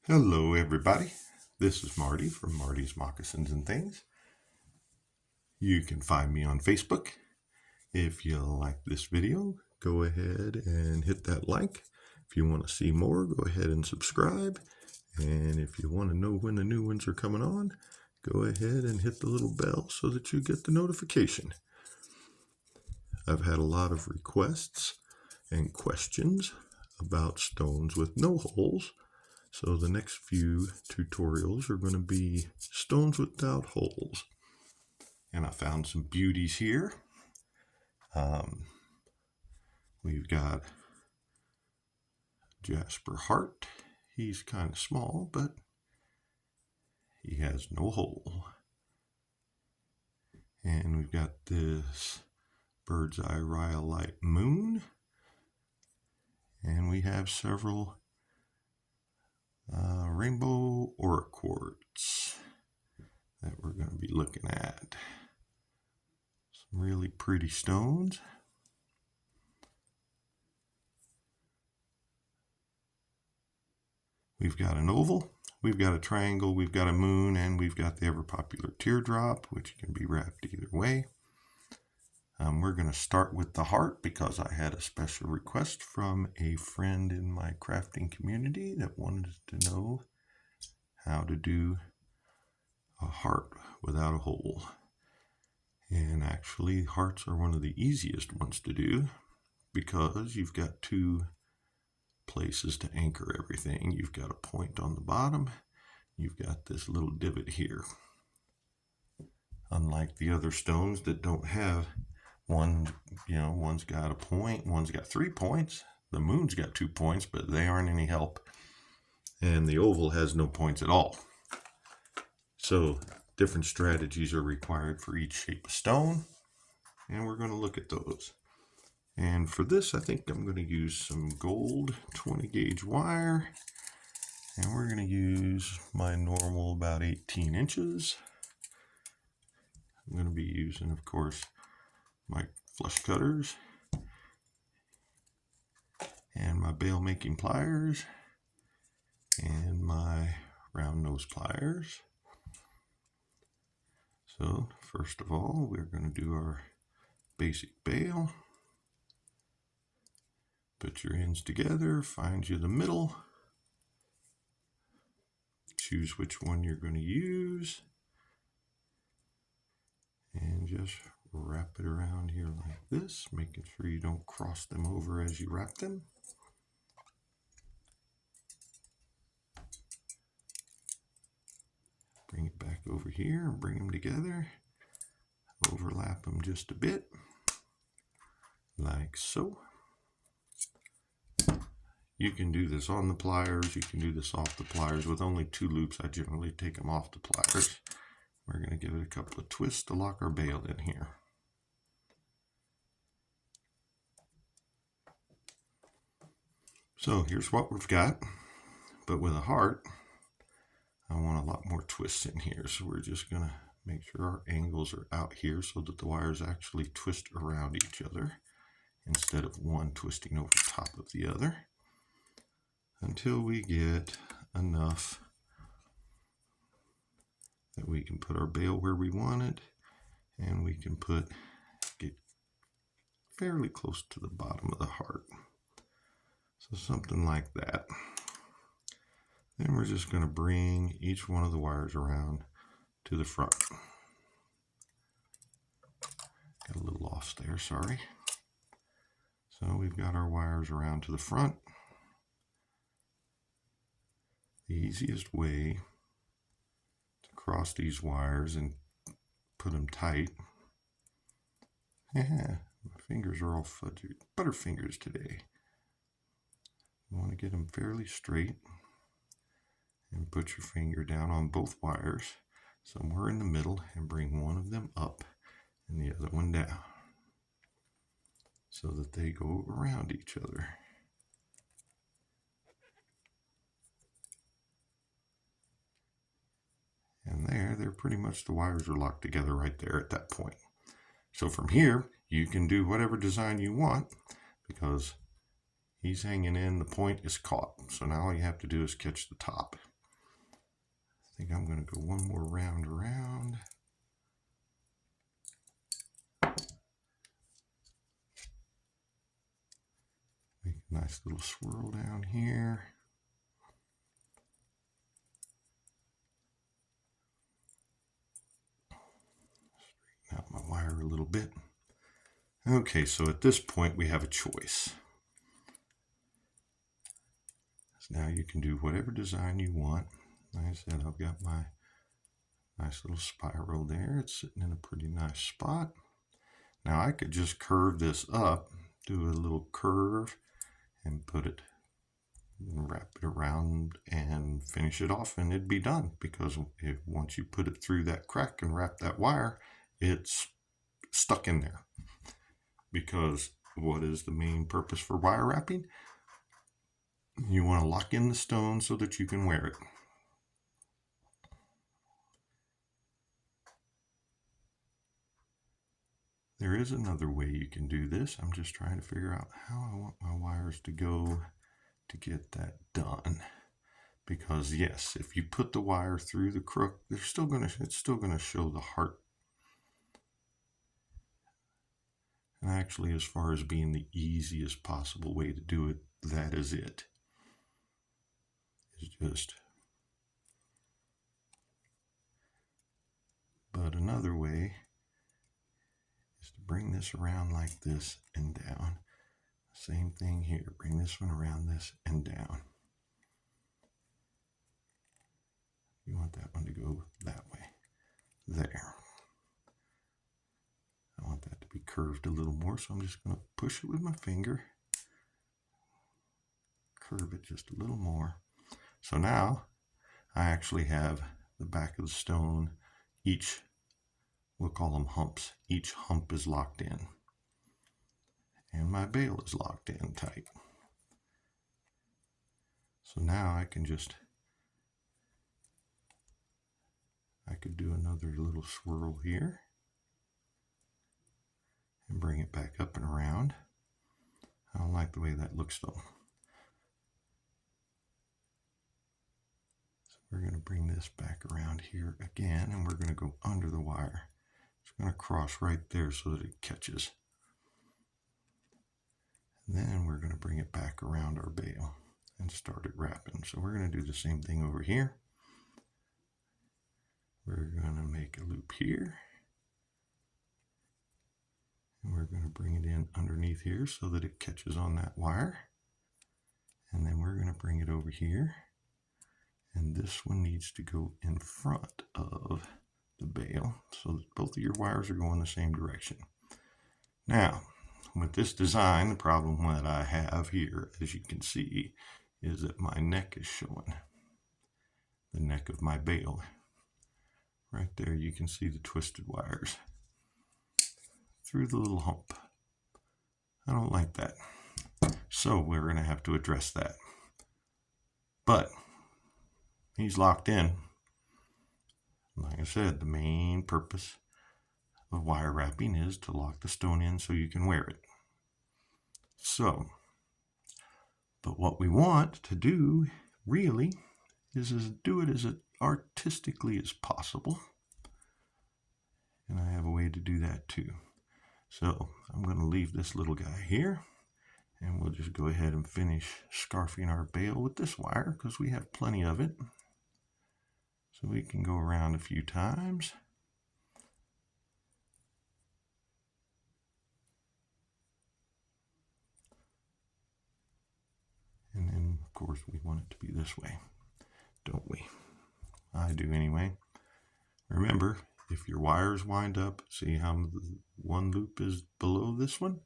Hello everybody, this is Marty from Marty's Moccasins and Things. You can find me on Facebook. If you like this video, go ahead and hit that like. If you want to see more, go ahead and subscribe. And if you want to know when the new ones are coming on, go ahead and hit the little bell so that you get the notification. I've had a lot of requests and questions about stones with no holes. So the next few tutorials are going to be stones without holes. And I found some beauties here. We've got Jasper Hart. He's kind of small, but he has no hole. And we've got this Bird's Eye Rhyolite Moon. And we have several rainbow Oraquartz that we're going to be looking at. Some really pretty stones. We've got an oval, we've got a triangle, we've got a moon, and we've got the ever popular teardrop, which can be wrapped either way. We're going to start with the heart because I had a special request from a friend in my crafting community that wanted to know how to do a heart without a hole. And actually, hearts are one of the easiest ones to do because you've got two places to anchor everything. You've got a point on the bottom, you've got this little divot here. Unlike the other stones that don't have one, one's got a point, one's got 3 points. The moon's got 2 points, but they aren't any help. And the oval has no points at all. So different strategies are required for each shape of stone, and we're going to look at those. And for this, I think I'm going to use some gold 20 gauge wire, and we're going to use my normal about 18 inches. I'm going to be using, of course, my flush cutters and my bail making pliers and my round nose pliers. So first of all, we're going to do our basic bail. Put your ends together, find you the middle, choose which one you're going to use, and just wrap it around here like this, making sure you don't cross them over as you wrap them. Bring it back over here and bring them together. Overlap them just a bit, like so. You can do this on the pliers, you can do this off the pliers. With only 2 loops, I generally take them off the pliers. We're going to give it a couple of twists to lock our bail in here. So here's what we've got, but with a heart, I want a lot more twists in here. So we're just going to make sure our angles are out here so that the wires actually twist around each other instead of one twisting over top of the other, until we get enough that we can put our bail where we want it, and we can get fairly close to the bottom of the heart. So something like that. Then we're just going to bring each one of the wires around to the front. Got a little off there, sorry. So we've got our wires around to the front. The easiest way to cross these wires and put them tight. Yeah, my fingers are all fudgy. Butterfingers today. You want to get them fairly straight and put your finger down on both wires somewhere in the middle and bring one of them up and the other one down so that they go around each other. And they're pretty much, the wires are locked together right there at that point. So from here, you can do whatever design you want because he's hanging in, the point is caught. So now all you have to do is catch the top. think I'm going to go one more round around. Make a nice little swirl down here. Straighten out my wire a little bit. Okay, so at this point we have a choice. So now you can do whatever design you want. Like I said, I've got my nice little spiral there. It's sitting in a pretty nice spot. Now I could just curve this up, do a little curve, and put it, wrap it around and finish it off, and it'd be done. Because once you put it through that crack and wrap that wire, it's stuck in there. Because what is the main purpose for wire wrapping? You want to lock in the stone so that you can wear it. There is another way you can do this. I'm just trying to figure out how I want my wires to go to get that done. Because yes, if you put the wire through the crook, it's still gonna show the heart. And actually, as far as being the easiest possible way to do it, that is it. It's just. But another way is to bring this around like this and down. Same thing here. Bring this one around this and down. You want that one to go that way. There. I want that to be curved a little more, so I'm just going to push it with my finger. Curve it just a little more. So now I actually have the back of the stone. We'll call them humps. Each hump is locked in. And my bail is locked in tight. So now I could do another little swirl here and bring it back up and around. I don't like the way that looks though. So we're going to bring this back around here again, and we're going to go under the wire. It's going to cross right there so that it catches. And then we're going to bring it back around our bail and start it wrapping. So we're going to do the same thing over here. We're going to make a loop here. And we're going to bring it in underneath here so that it catches on that wire. And then we're going to bring it over here. And this one needs to go in front of the bail so that both of your wires are going the same direction. Now, with this design, the problem that I have here, as you can see, is that my neck is showing. The neck of my bail. Right there you can see the twisted wires through the little hump. I don't like that. So we're going to have to address that. But he's locked in. Like I said, the main purpose of wire wrapping is to lock the stone in so you can wear it. So, but what we want to do really is do it as artistically as possible. And I have a way to do that too. So I'm going to leave this little guy here, and we'll just go ahead and finish scarfing our bail with this wire because we have plenty of it. So we can go around a few times. And then, of course, we want it to be this way, don't we? I do anyway. Remember, if your wires wind up, see how one loop is below this one?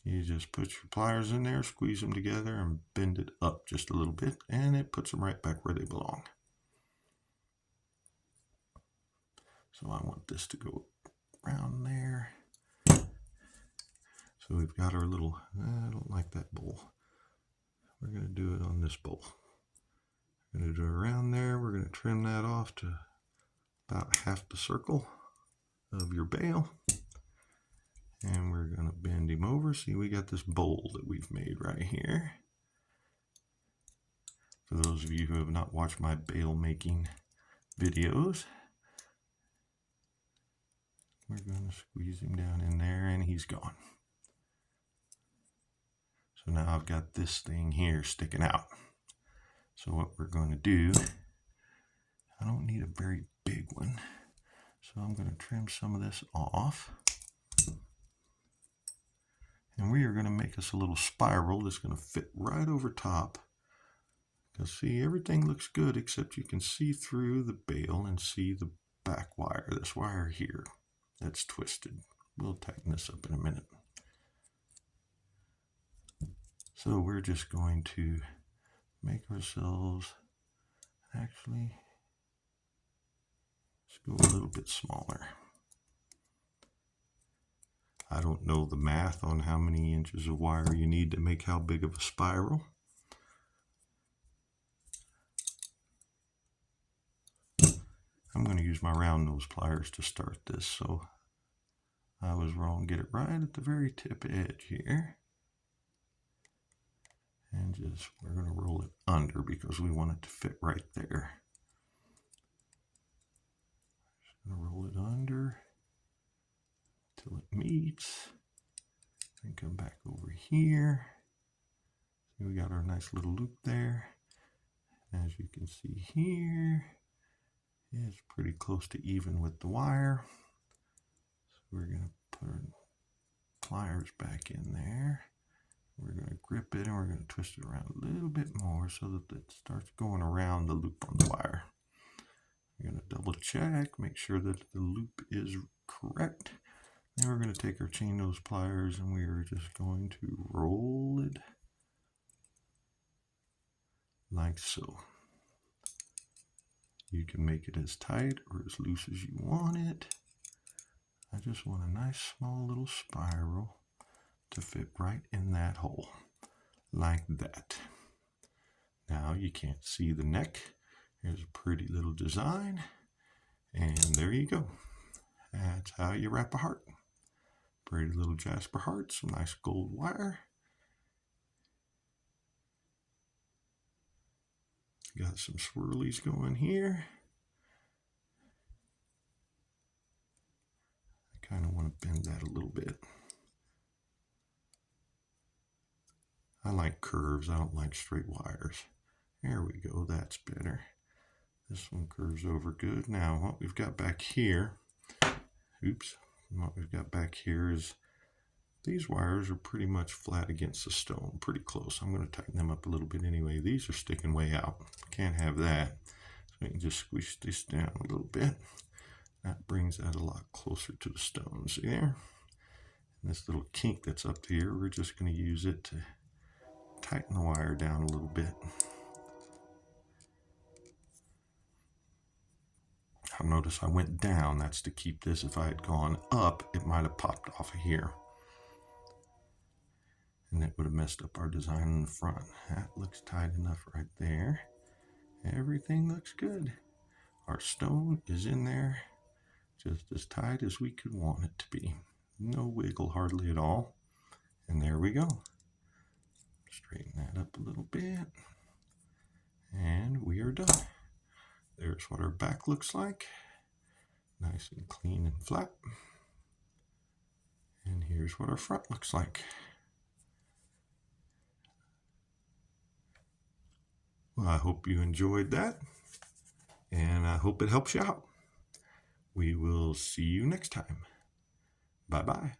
You just put your pliers in there, squeeze them together, and bend it up just a little bit, and it puts them right back where they belong. So I want this to go around there. So we've got our little, I don't like that bowl. We're going to do it on this bowl. We're going to do it around there. We're going to trim that off to about half the circle of your bail. And we're going to bend him over. See, we got this bowl that we've made right here. For those of you who have not watched my bail making videos. We're going to squeeze him down in there and he's gone. So now I've got this thing here sticking out. So what we're going to do, I don't need a very big one. So I'm going to trim some of this off. And we are going to make us a little spiral that's going to fit right over top. Because see, everything looks good except you can see through the bail and see the back wire, this wire here, that's twisted. We'll tighten this up in a minute. So we're just going to make ourselves, actually, let's go a little bit smaller. I don't know the math on how many inches of wire you need to make how big of a spiral. I'm going to use my round nose pliers to start this, so I was wrong. Get it right at the very tip edge here. And just, we're going to roll it under because we want it to fit right there. Just going to roll it under till it meets. And come back over here. See, we got our nice little loop there. As you can see here, it's pretty close to even with the wire. So we're going to put our pliers back in there. We're going to grip it and we're going to twist it around a little bit more so that it starts going around the loop on the wire. We're going to double check, make sure that the loop is correct. Then we're going to take our chain nose pliers and we are just going to roll it like so. You can make it as tight or as loose as you want it. I just want a nice small little spiral to fit right in that hole, like that. Now you can't see the neck. Here's a pretty little design, and there you go. That's how you wrap a heart. Pretty little Jasper heart, some nice gold wire. Got some swirlies going here. I kind of want to bend that a little bit. I like curves, I don't like straight wires. There we go, that's better. This one curves over good. Now what we've got back here, what we've got back here is these wires are pretty much flat against the stone, pretty close. I'm going to tighten them up a little bit anyway. These are sticking way out. Can't have that. So we can just squish this down a little bit. That brings that a lot closer to the stone. See there? And this little kink that's up here, we're just going to use it to tighten the wire down a little bit. I'll notice I went down. That's to keep this. If I had gone up, it might have popped off of here. And it would have messed up our design in the front. That looks tight enough right there. Everything looks good. Our stone is in there just as tight as we could want it to be. No wiggle hardly at all. And there we go. Straighten that up a little bit. And we are done. There's what our back looks like. Nice and clean and flat. And here's what our front looks like. Well, I hope you enjoyed that, and I hope it helps you out. We will see you next time. Bye-bye.